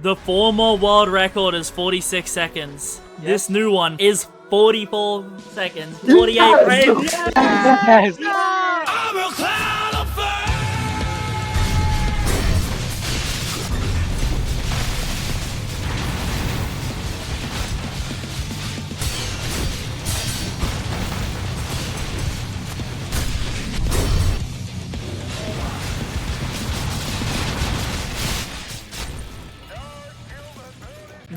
The former world record is 46 seconds. This new one is 44 seconds. 48 frames. Yes. I'm a cloud of fire.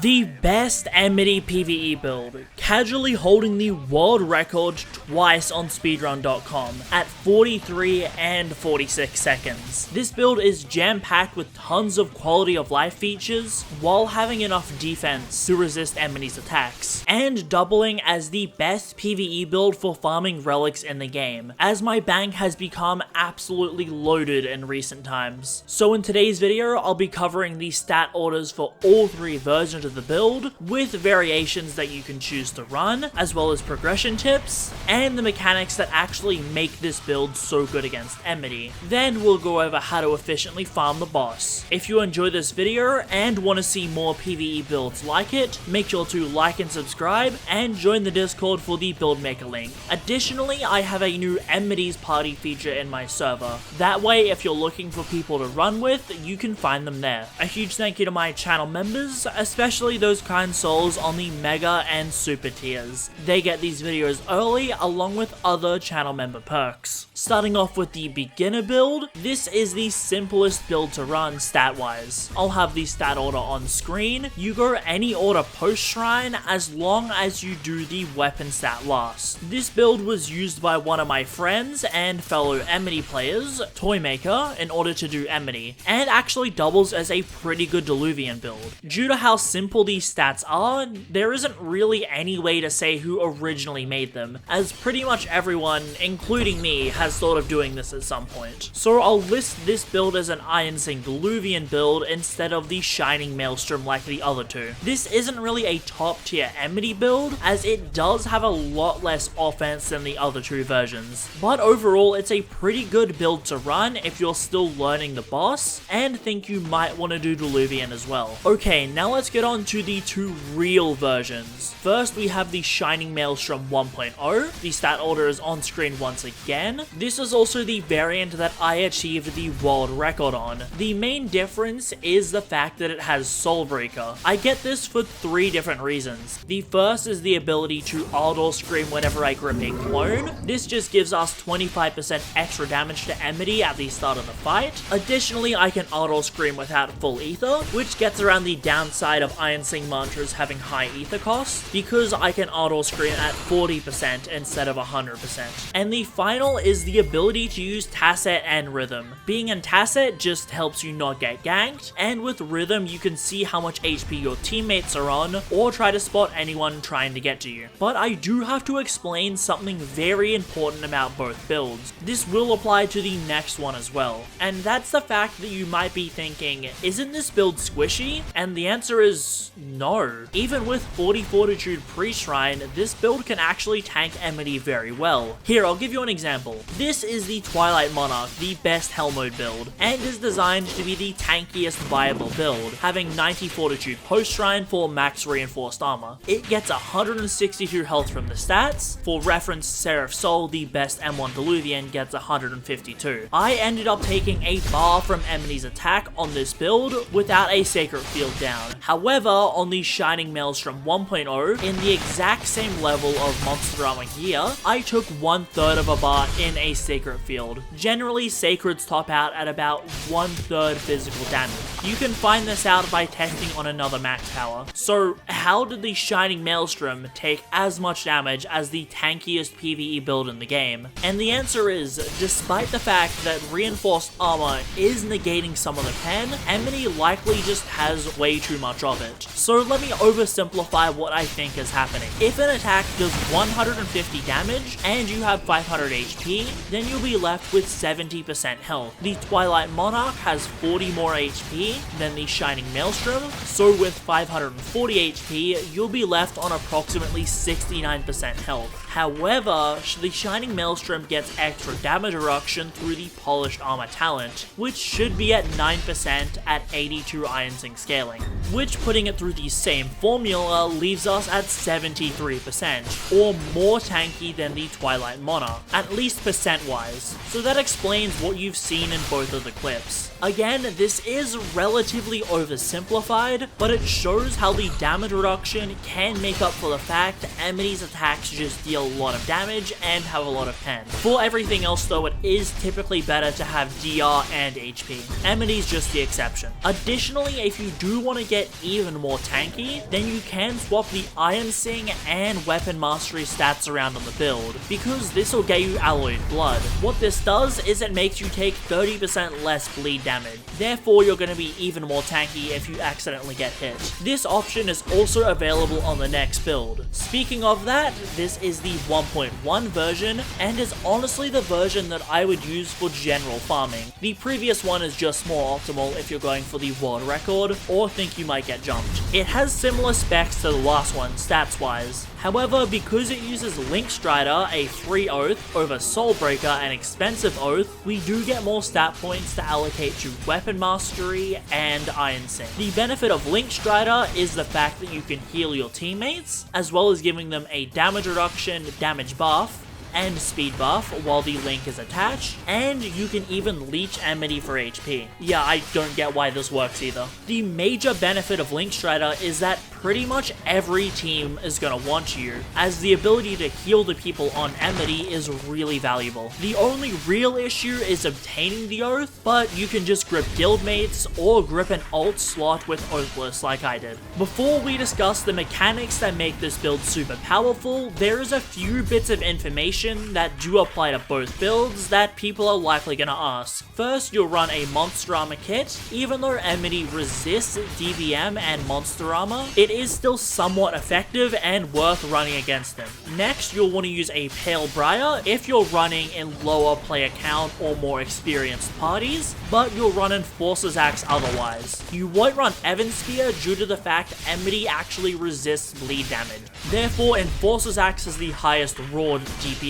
The best Enmity PvE build, casually holding the world record twice on speedrun.com at 43 and 46 seconds. This build is jam-packed with tons of quality of life features while having enough defense to resist Enmity's attacks, and doubling as the best PvE build for farming relics in the game, as my bank has become absolutely loaded in recent times. So in today's video, I'll be covering the stat orders for all three versions of the build, with variations that you can choose to run, as well as progression tips, and the mechanics that actually make this build so good against Enmity. Then we'll go over how to efficiently farm the boss. If you enjoy this video and want to see more PvE builds like it, make sure to like and subscribe, and join the Discord for the build maker link. Additionally, I have a new Enmity's party feature in my server. That way, if you're looking for people to run with, you can find them there. A huge thank you to my channel members, especially those kind souls on the mega and super tiers. They get these videos early along with other channel member perks. Starting off with the beginner build, this is the simplest build to run stat wise. I'll have the stat order on screen. You go any order post shrine as long as you do the weapon stat last. This build was used by one of my friends and fellow Enmity players, Toymaker, in order to do Enmity, and actually doubles as a pretty good Diluvian build. Due to how simple these stats are, there isn't really any way to say who originally made them, as pretty much everyone, including me, has thought of doing this at some point. So I'll list this build as an Iron Sing Diluvian build instead of the Shining Maelstrom like the other two. This isn't really a top tier Enmity build, as it does have a lot less offense than the other two versions, but overall it's a pretty good build to run if you're still learning the boss and think you might want to do Diluvian as well. Okay, now let's get on to the two real versions. First, we have the Shining Maelstrom 1.0. The stat order is on screen once again. This is also the variant that I achieved the world record on. The main difference is the fact that it has Soulbreaker. I get this for three different reasons. The first is the ability to auto scream whenever I grip a clone. This just gives us 25% extra damage to Enmity at the start of the fight. Additionally, I can auto scream without full ether, which gets around the downside of Iron Sing mantras having high ether costs, because I can auto scream at 40% instead of 100%. And the final is the ability to use Tacet and Rhythm. Being in Tacet just helps you not get ganked, and with Rhythm you can see how much HP your teammates are on, or try to spot anyone trying to get to you. But I do have to explain something very important about both builds. This will apply to the next one as well, and that's the fact that you might be thinking, isn't this build squishy? And the answer is no. Even with 40 Fortitude pre-shrine, this build can actually tank Enmity very well. Here, I'll give you an example. This is the Twilight Monarch, the best Hell Mode build, and is designed to be the tankiest viable build, having 90 Fortitude post-shrine for max reinforced armor. It gets 162 health from the stats. For reference, Seraph Soul, the best M1 Diluvian, gets 152. I ended up taking a bar from Enmity's attack on this build without a Sacred Field down. However, on the Shining Maelstrom 1.0, in the exact same level of monster armor gear, I took 1/3 of a bar in a Sacred Field. Generally, Sacreds top out at about 1/3 physical damage. You can find this out by testing on another max power. So how did the Shining Maelstrom take as much damage as the tankiest PvE build in the game? And the answer is, despite the fact that reinforced armor is negating some of the pen, Enmity likely just has way too much of it. So let me oversimplify what I think is happening. If an attack does 150 damage and you have 500 HP, then you'll be left with 70% health. The Twilight Monarch has 40 more HP HP than the Shining Maelstrom, so with 540 HP, you'll be left on approximately 69% health. However, the Shining Maelstrom gets extra damage reduction through the Polished Armor talent, which should be at 9% at 82 Ironsing scaling, which, putting it through the same formula, leaves us at 73%, or more tanky than the Twilight Monarch, at least percent-wise, so that explains what you've seen in both of the clips. Again, this is relatively oversimplified, but it shows how the damage reduction can make up for the fact that Enmity's attacks just deal a lot of damage and have a lot of pen. For everything else though, it is typically better to have DR and HP. Enmity's just the exception. Additionally, if you do want to get even more tanky, then you can swap the Ironsing and Weapon Mastery stats around on the build, because this will get you Alloyed Blood. What this does is it makes you take 30% less bleed damage. Therefore, you're going to be even more tanky if you accidentally get hit. This option is also available on the next build. Speaking of that, this is the 1.1 version, and is honestly the version that I would use for general farming. The previous one is just more optimal if you're going for the world record, or think you might get jumped. It has similar specs to the last one, stats-wise. However, because it uses Linkstrider, a free oath, over Soulbreaker, an expensive oath, we do get more stat points to allocate to Weapon Mastery and Ironsing. The benefit of Linkstrider is the fact that you can heal your teammates, as well as giving them a damage reduction, damage buff, and speed buff while the link is attached, and you can even leech Enmity for HP. Yeah, I don't get why this works either. The major benefit of Linkstrider is that pretty much every team is gonna want you, as the ability to heal the people on Enmity is really valuable. The only real issue is obtaining the oath, but you can just grip guildmates or grip an alt slot with Oathless like I did. Before we discuss the mechanics that make this build super powerful, there is a few bits of information that do apply to both builds that people are likely gonna ask. First, you'll run a Monster Armor kit. Even though Enmity resists DVM and Monster Armor, it is still somewhat effective and worth running against them. Next, you'll want to use a Pale Briar if you're running in lower player count or more experienced parties, but you'll run Enforcer's Axe otherwise. You won't run Evan Spear due to the fact Enmity actually resists bleed damage. Therefore, Enforcer's Axe is the highest raw DPS.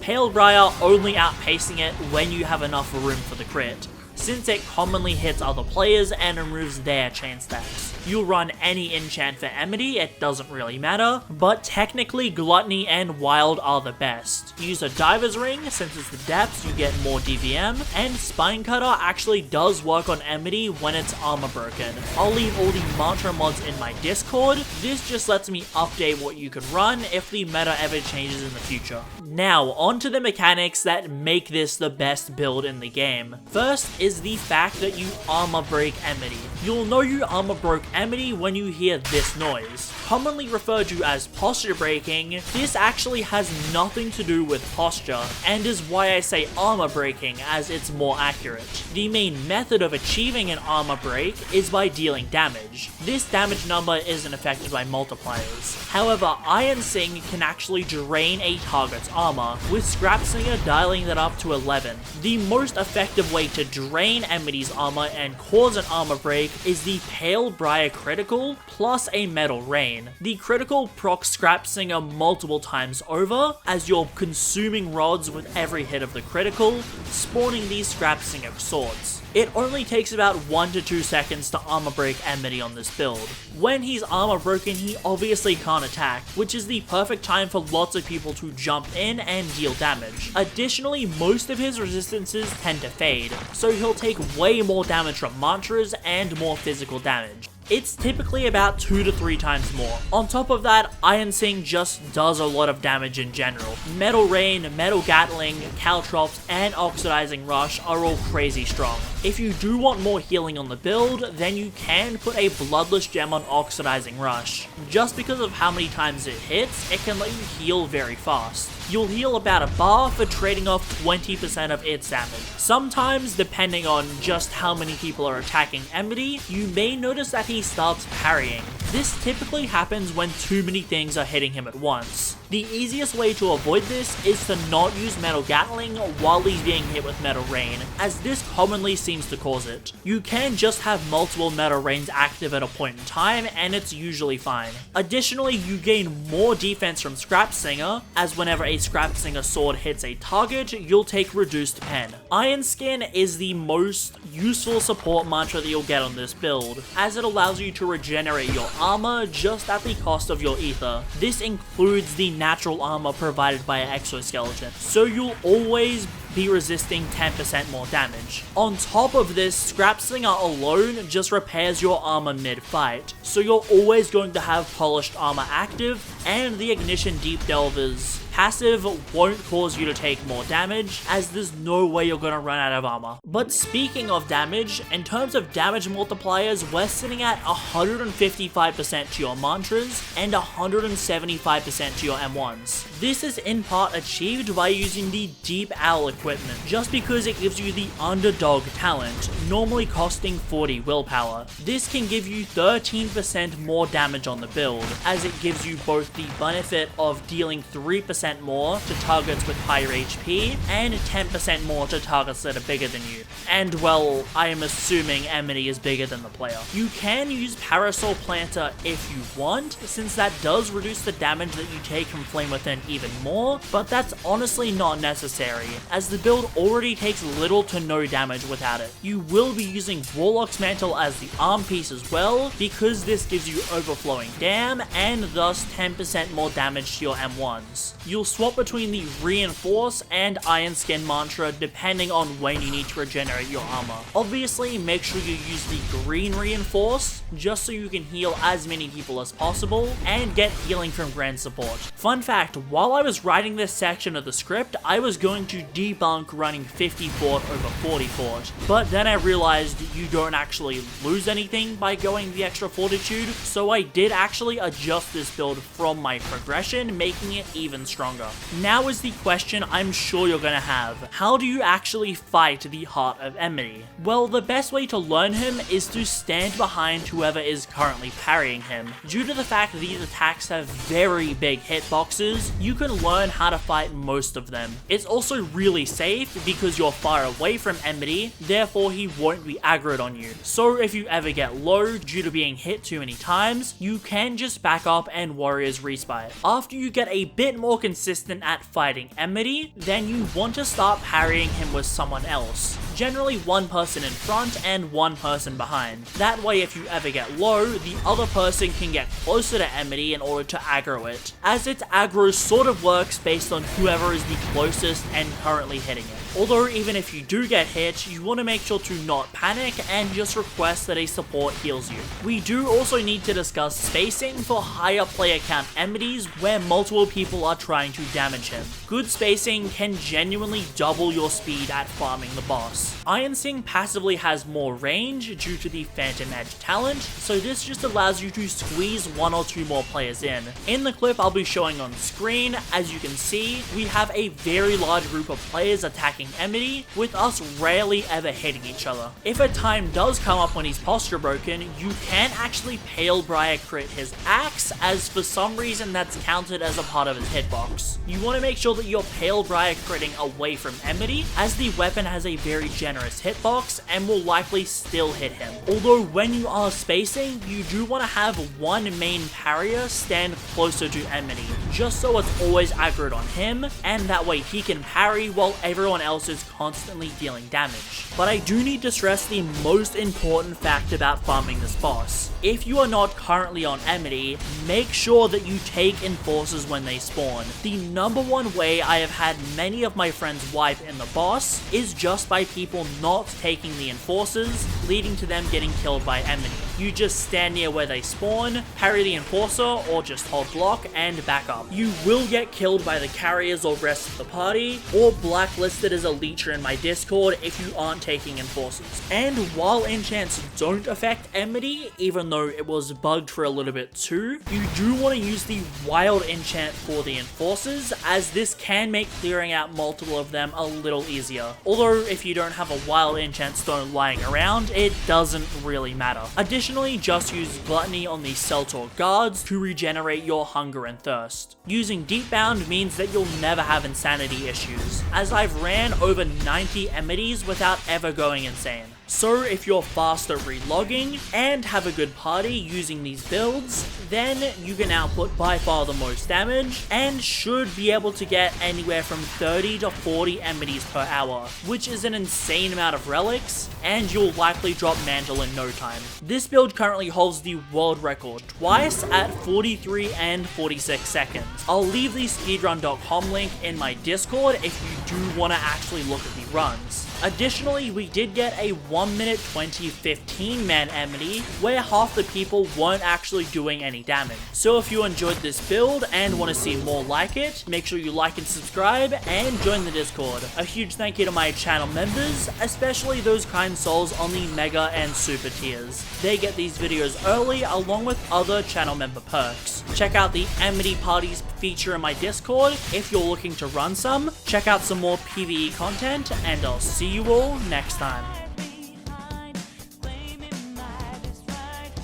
Pale Briar only outpacing it when you have enough room for the crit, since it commonly hits other players and removes their chain stacks. You'll run any enchant for Enmity, it doesn't really matter, but technically Gluttony and Wild are the best. Use a Diver's Ring, since it's the depths you get more DVM, and Spine Cutter actually does work on Enmity when it's armor broken. I'll leave all the mantra mods in my Discord. This just lets me update what you could run if the meta ever changes in the future. Now, on to the mechanics that make this the best build in the game. First is the fact that you armor break Enmity. You'll know you armor broke Enmity when you hear this noise. Commonly referred to as posture breaking, this actually has nothing to do with posture, and is why I say armor breaking, as it's more accurate. The main method of achieving an armor break is by dealing damage. This damage number isn't affected by multipliers. However, Ironsing can actually drain a target's armor, with Scrapsinger dialing that up to 11. The most effective way to drain Enmity's armor and cause an armor break is the Pale Briar critical plus a Metal Rain. The critical procs Scrapsinger multiple times over, as you're consuming rods with every hit of the critical, spawning these Scrapsinger swords. It only takes about 1 to 2 seconds to armor break Enmity on this build. When he's armor broken, he obviously can't attack, which is the perfect time for lots of people to jump in and deal damage. Additionally, most of his resistances tend to fade, so he'll take way more damage from mantras and more physical damage. It's typically about 2 to 3 times more. On top of that, Ironsing just does a lot of damage in general. Metal Rain, Metal Gatling, Caltrops, and Oxidizing Rush are all crazy strong. If you do want more healing on the build, then you can put a Bloodless Gem on Oxidizing Rush. Just because of how many times it hits, it can let you heal very fast. You'll heal about a bar for trading off 20% of its damage. Sometimes, depending on just how many people are attacking Enmity, you may notice that he starts parrying. This typically happens when too many things are hitting him at once. The easiest way to avoid this is to not use Metal Gatling while he's being hit with Metal Rain, as this commonly seems seems to cause it. You can just have multiple metal rains active at a point in time, and it's usually fine. Additionally, you gain more defense from Scrap Singer, as whenever a Scrap Singer sword hits a target, you'll take reduced pen. Iron Skin is the most useful support mantra that you'll get on this build, as it allows you to regenerate your armor just at the cost of your ether. This includes the natural armor provided by an exoskeleton, so you'll always be resisting 10% more damage. On top of this, Scrap Slinger alone just repairs your armor mid-fight, so you're always going to have polished armor active, and the Ignition Deep Delver's passive won't cause you to take more damage, as there's no way you're gonna run out of armor. But speaking of damage, in terms of damage multipliers, we're sitting at 155% to your mantras and 175% to your M1s. This is in part achieved by using the Deep Owl equipment, just because it gives you the Underdog talent, normally costing 40 willpower. This can give you 13% more damage on the build, as it gives you both the benefit of dealing 3% more to targets with higher HP, and 10% more to targets that are bigger than you. And well, I am assuming Enmity is bigger than the player. You can use Parasol Planter if you want, since that does reduce the damage that you take from Flame Within even more, but that's honestly not necessary, as the build already takes little to no damage without it. You will be using Warlock's Mantle as the arm piece as well, because this gives you overflowing dam, and thus 10% more damage to your M1s. You'll swap between the Reinforce and Iron Skin mantra depending on when you need to regenerate your armor. Obviously, make sure you use the green Reinforce, just so you can heal as many people as possible, and get healing from Grand Support. Fun fact, while I was writing this section of the script, I was going to debunk running 50 fort over 40 fort, but then I realized you don't actually lose anything by going the extra fortitude, so I did actually adjust this build from my progression, making it even stronger. Now is the question I'm sure you're gonna have. How do you actually fight the Heart of Enmity? Well, the best way to learn him is to stand behind whoever is currently parrying him. Due to the fact that these attacks have very big hitboxes, you can learn how to fight most of them. It's also really safe because you're far away from Enmity, therefore he won't be aggroed on you. So if you ever get low due to being hit too many times, you can just back up and Warriors Respite. After you get a bit more consistent at fighting Enmity, then you want to start parrying him with someone else. Generally one person in front and one person behind. That way if you ever get low, the other person can get closer to Enmity in order to aggro it, as its aggro sort of works based on whoever is the closest and currently hitting it. Although even if you do get hit, you want to make sure to not panic and just request that a support heals you. We do also need to discuss spacing for higher player count Enmities where multiple people are trying to damage him. Good spacing can genuinely double your speed at farming the boss. Iron Sing passively has more range due to the Phantom Edge talent, so this just allows you to squeeze one or two more players in. In the clip I'll be showing on screen, as you can see, we have a very large group of players attacking Enmity, with us rarely ever hitting each other. If a time does come up when he's posture broken, you can actually Pale Briar crit his axe, as for some reason that's counted as a part of his hitbox. You want to make sure that you're Pale Briar critting away from Enmity, as the weapon has a very generous hitbox and will likely still hit him. Although when you are spacing, you do want to have one main parrier stand closer to Enmity, just so it's always aggroed on him, and that way he can parry while everyone else is constantly dealing damage. But I do need to stress the most important fact about farming this boss. If you are not currently on Enmity, make sure that you take enforcers when they spawn. The number one way I have had many of my friends wipe in the boss is just by people not taking the enforcers, leading to them getting killed by Enmity. You just stand near where they spawn, parry the enforcer, or just hold block and back up. You will get killed by the carriers or rest of the party, or blacklisted as a leecher in my Discord if you aren't taking enforcers. And while enchants don't affect Enmity, even though it was bugged for a little bit too, you do want to use the wild enchant for the enforcers, as this can make clearing out multiple of them a little easier. Although if you don't have a wild enchant stone lying around, it doesn't really matter. Additionally, just use Gluttony on the Centaur guards to regenerate your hunger and thirst. Using Deep Bound means that you'll never have insanity issues, as I've ran over 90 Enmities without ever going insane. So if you're fast at relogging and have a good party using these builds, then you can output by far the most damage and should be able to get anywhere from 30 to 40 enmities per hour, which is an insane amount of relics, and you'll likely drop Mantle in no time. This build currently holds the world record twice at 43 and 46 seconds. I'll leave the speedrun.com link in my Discord if you do want to actually look at the runs. Additionally, we did get a 1 minute 20 15 man enmity where half the people weren't actually doing any damage. So if you enjoyed this build and want to see more like it, make sure you like and subscribe and join the Discord. A huge thank you to my channel members, especially those kind souls on the Mega and Super tiers. They get these videos early along with other channel member perks. Check out the enmity parties feature in my Discord if you're looking to run some. Check out some more PvE content, and I'll see you all next time.